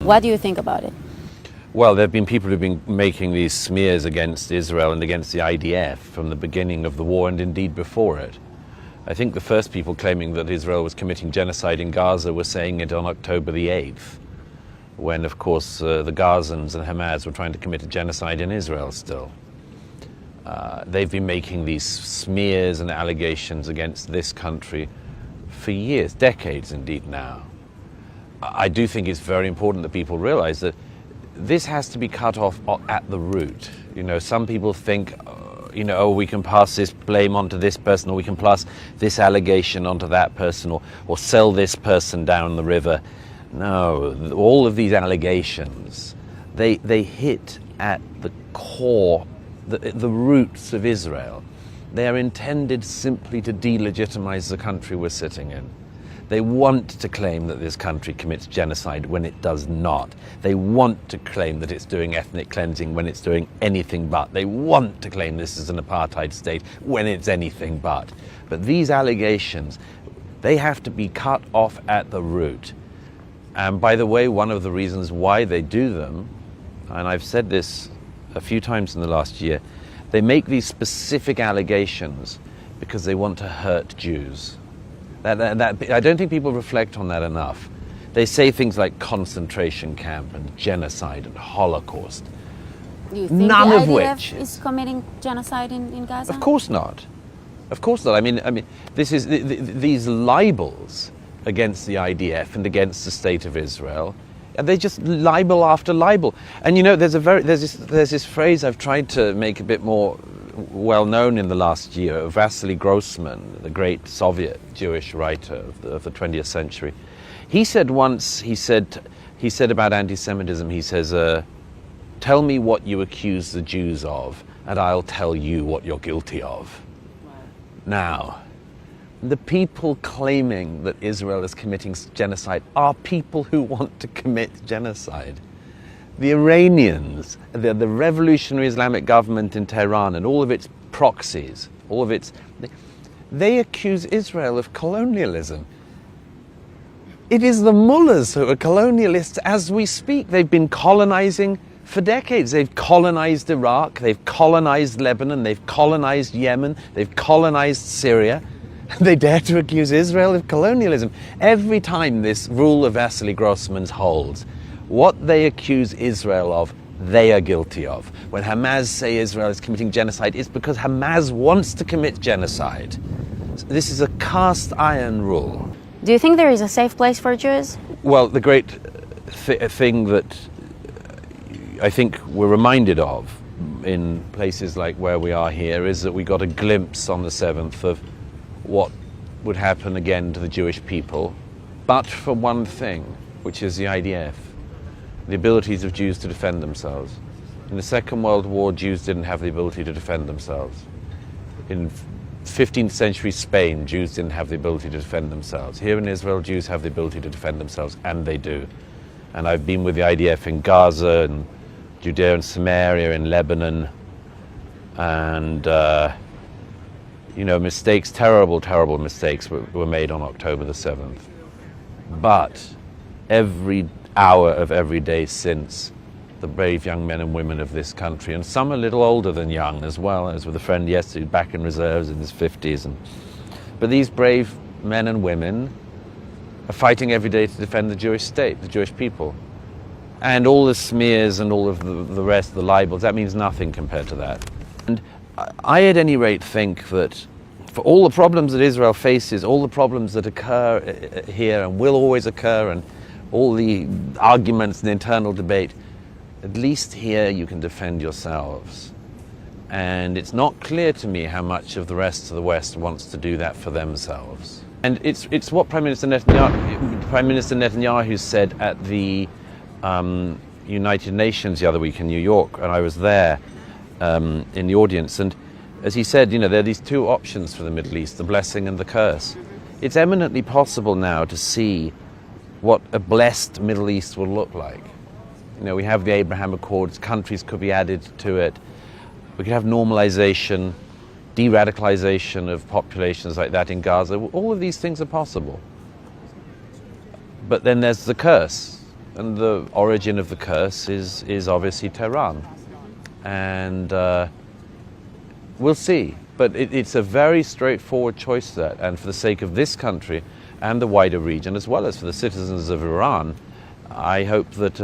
What do you think about it? Well, there have been people who've been making these smears against Israel and against the IDF from the beginning of the war and indeed before it. I think the first people claiming that Israel was committing genocide in Gaza were saying it on October the 8th, when, of course, the Gazans and Hamas were trying to commit a genocide in Israel still. They've been making these smears and allegations against this country for years, decades indeed now. I do think it's very important that people realize that this has to be cut off at the root. You know, some people think, oh, we can pass this blame onto this person, or we can pass this allegation onto that person, or sell this person down the river. No, all of these allegations, they hit at the core, the roots of Israel. They are intended simply to delegitimize the country we're sitting in. They want to claim that this country commits genocide when it does not. They want to claim that it's doing ethnic cleansing when it's doing anything but. They want to claim this is an apartheid state when it's anything but. But these allegations, they have to be cut off at the root. And by the way, one of the reasons why they do them, and I've said this a few times in the last year, they make these specific allegations because they want to hurt Jews. I don't think people reflect on that enough. They say things like concentration camp and genocide and Holocaust. Do you think None the of IDF which is committing genocide in Gaza? Of course not. Of course not. I mean, this is these libels against the IDF and against the state of Israel. And they just libel after libel. And you know, there's this phrase I've tried to make a bit more well known in the last year, Vasily Grossman, the great Soviet Jewish writer of the 20th century. He said once, he said about anti-Semitism, he says, tell me what you accuse the Jews of, and I'll tell you what you're guilty of. Wow. Now, the people claiming that Israel is committing genocide are people who want to commit genocide. The Iranians, the revolutionary Islamic government in Tehran and all of its proxies, they accuse Israel of colonialism. It is the mullahs who are colonialists as we speak. They've been colonizing for decades. They've colonized Iraq, they've colonized Lebanon, they've colonized Yemen, they've colonized Syria. They dare to accuse Israel of colonialism. Every time this rule of Vasily Grossman's holds, what they accuse Israel of, they are guilty of. When Hamas say Israel is committing genocide, it's because Hamas wants to commit genocide. This is a cast iron rule. Do you think there is a safe place for Jews? Well, the great thing that I think we're reminded of in places like where we are here is that we got a glimpse on the 7th of what would happen again to the Jewish people, but for one thing, which is the IDF. The abilities of Jews to defend themselves. In the Second World War, Jews didn't have the ability to defend themselves. In 15th century Spain, Jews didn't have the ability to defend themselves. Here in Israel, Jews have the ability to defend themselves, and they do. And I've been with the IDF in Gaza, and Judea and Samaria, in Lebanon, and mistakes, terrible mistakes were made on October the 7th. But every hour of every day since, the brave young men and women of this country, and some a little older than young as well, as with a friend yesterday back in reserves in his 50s. But these brave men and women are fighting every day to defend the Jewish state, the Jewish people. And all the smears and all of the rest of the libels, that means nothing compared to that. And I at any rate think that for all the problems that Israel faces, all the problems that occur here and will always occur, and all the arguments and internal debate, at least here you can defend yourselves. And it's not clear to me how much of the rest of the West wants to do that for themselves. And it's what Prime Minister Netanyahu said at the United Nations the other week in New York, and I was there in the audience. And as he said, there are these two options for the Middle East, the blessing and the curse. It's eminently possible now to see what a blessed Middle East will look like. We have the Abraham Accords, countries could be added to it. We could have normalization, de-radicalization of populations like that in Gaza. All of these things are possible. But then there's the curse. And the origin of the curse is obviously Tehran. And we'll see. But it's a very straightforward choice that, and for the sake of this country and the wider region, as well as for the citizens of Iran, I hope that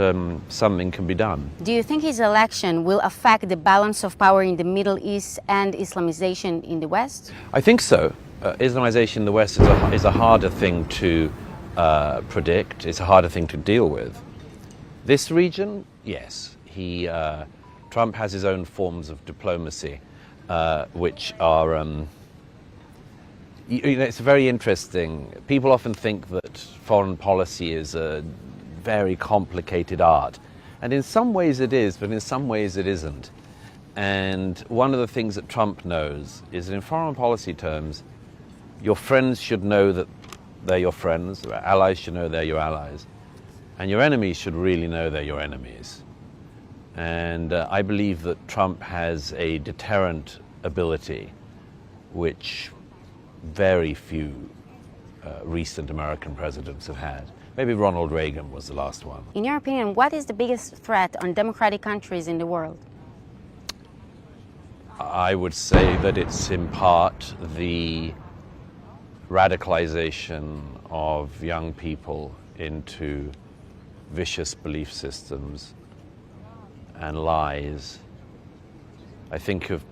something can be done. Do you think his election will affect the balance of power in the Middle East and Islamization in the West? I think so. Islamization in the West is a harder thing to predict. It's a harder thing to deal with. This region, yes. Trump has his own forms of diplomacy, which are, it's very interesting. People often think that foreign policy is a very complicated art. And in some ways it is, but in some ways it isn't. And one of the things that Trump knows is that in foreign policy terms, your friends should know that they're your friends, your allies should know they're your allies, and your enemies should really know they're your enemies. And I believe that Trump has a deterrent ability which very few recent American presidents have had. Maybe Ronald Reagan was the last one. In your opinion, what is the biggest threat on democratic countries in the world? I would say that it's in part the radicalization of young people into vicious belief systems and lies. I think of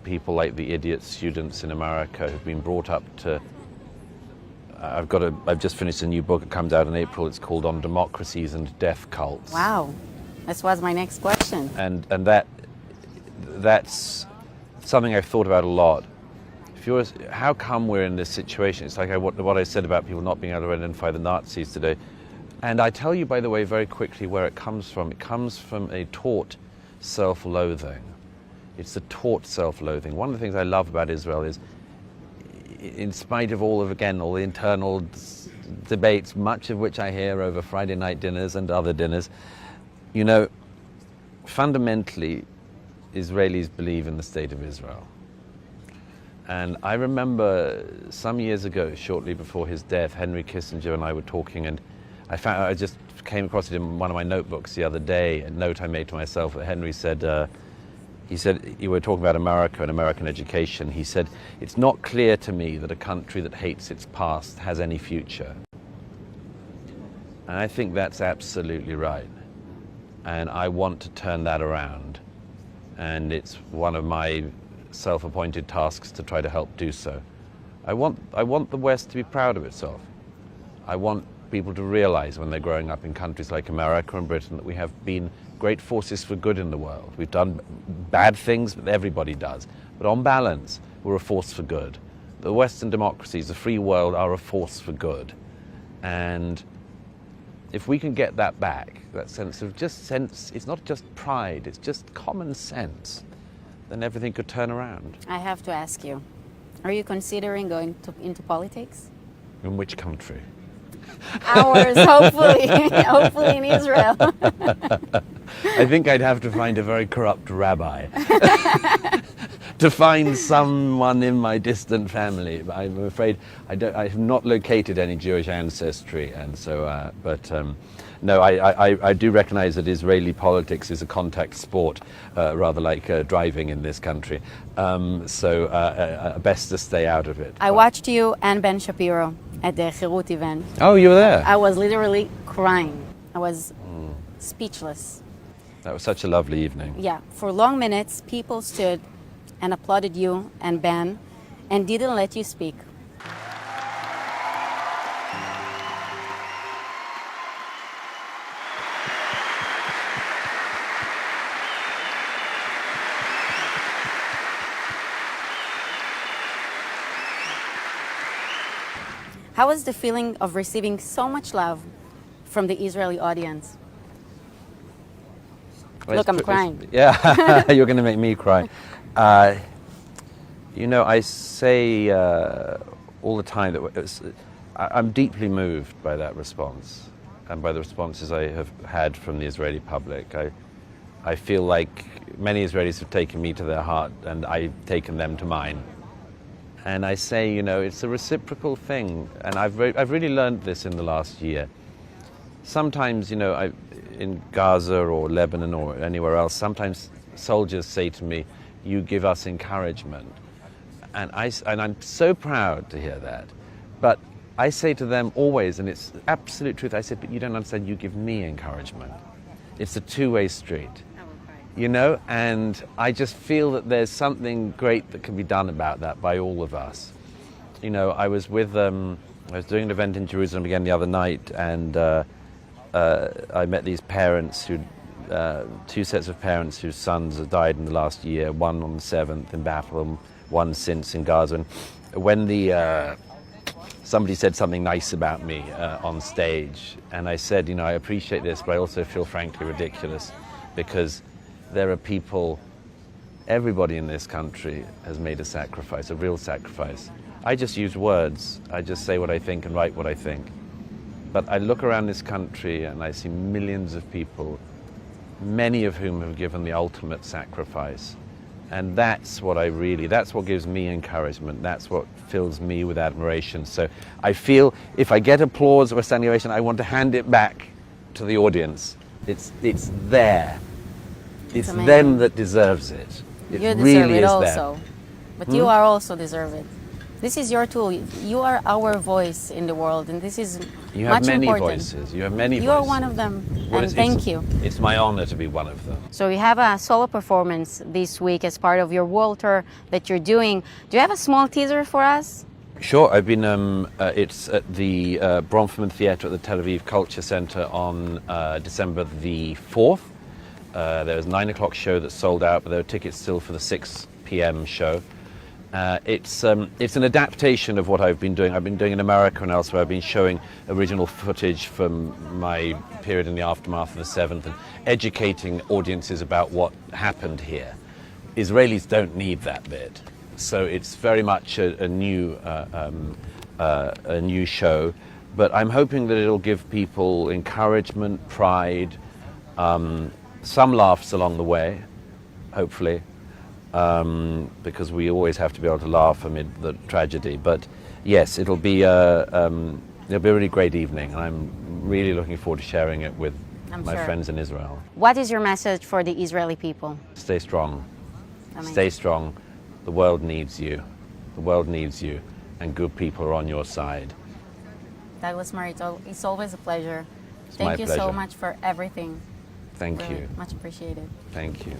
people like the idiot students in America who've been brought up to I've just finished a new book. It comes out in April. It's called On Democracies and Death Cults. Wow, this was my next question. And that's something I've thought about a lot. How come we're in this situation? It's like what I said about people not being able to identify the Nazis today. And I tell you, by the way, very quickly where it comes from. It comes from a taught self-loathing. It's a taught self-loathing. One of the things I love about Israel is, in spite of all the internal debates, much of which I hear over Friday night dinners and other dinners, fundamentally, Israelis believe in the state of Israel. And I remember some years ago, shortly before his death, Henry Kissinger and I were talking, and I just came across it in one of my notebooks the other day, a note I made to myself that Henry said, you were talking about America and American education. He said, it's not clear to me that a country that hates its past has any future. And I think that's absolutely right. And I want to turn that around. And it's one of my self-appointed tasks to try to help do so. I want the West to be proud of itself. I want people to realize when they're growing up in countries like America and Britain that we have been great forces for good in the world. We've done bad things, but everybody does. But on balance, we're a force for good. The Western democracies, the free world, are a force for good. And if we can get that back, that sense, it's not just pride, it's just common sense, then everything could turn around. I have to ask you, are you considering going into politics? In which country? Ours, hopefully. Hopefully in Israel. I think I'd have to find a very corrupt rabbi to find someone in my distant family. I'm afraid I have not located any Jewish ancestry, and so. No, I do recognize that Israeli politics is a contact sport, rather like driving in this country. So best to stay out of it. I watched you and Ben Shapiro at the Chirut event. Oh, you were there? I was literally crying. I was speechless. That was such a lovely evening. Yeah, for long minutes, people stood and applauded you and Ben and didn't let you speak. How was the feeling of receiving so much love from the Israeli audience? Well, look, I'm crying. Yeah, you're going to make me cry. I say all the time that I'm deeply moved by that response and by the responses I have had from the Israeli public. I feel like many Israelis have taken me to their heart and I've taken them to mine. And I say, it's a reciprocal thing. And I've really learned this in the last year. sometimes, you know, in Gaza or Lebanon or anywhere else, sometimes soldiers say to me, "You give us encouragement," and I'm so proud to hear that. But I say to them always, and it's absolute truth, I say, "But you don't understand. You give me encouragement. It's a two-way street." You know, and I just feel that there's something great that can be done about that by all of us. You know, I was doing an event in Jerusalem again the other night, and I met these parents two sets of parents whose sons have died in the last year, one on the 7th in battle, one since in Gaza. And when somebody said something nice about me on stage, and I said, you know, I appreciate this, but I also feel frankly ridiculous, because there are people, everybody in this country has made a sacrifice, a real sacrifice. I just use words. I just say what I think and write what I think. But I look around this country and I see millions of people, many of whom have given the ultimate sacrifice. And that's what gives me encouragement. That's what fills me with admiration. So I feel if I get applause or a standing ovation, I want to hand it back to the audience. It's there. It's them that deserves it. It you really deserve it is also. them. But you are also deserve it. This is your tool. You are our voice in the world, and this is You have much many important. voices. You have many You voices. are one of them, Well, and thank you. It's my honor to be one of them. So you have a solo performance this week as part of your world tour that you're doing. Do you have a small teaser for us? Sure, I've been, it's at the Bronfman Theatre at the Tel Aviv Culture Center on December the 4th. There was a 9 o'clock show that sold out, but there are tickets still for the 6 p.m. show. It's an adaptation of what I've been doing. I've been doing in America and elsewhere. I've been showing original footage from my period in the aftermath of the 7th and educating audiences about what happened here. Israelis don't need that bit. So it's very much a new show, but I'm hoping that it'll give people encouragement, pride, some laughs along the way, hopefully, because we always have to be able to laugh amid the tragedy. But yes, it'll be a really great evening, and I'm really looking forward to sharing it with my friends in Israel. What is your message for the Israeli people? Stay strong. Amazing. Stay strong. The world needs you. The world needs you, and good people are on your side. Douglas Murray, it's always a pleasure. It's Thank my you so pleasure. much for everything. Thank Really, you. much appreciated. Thank you.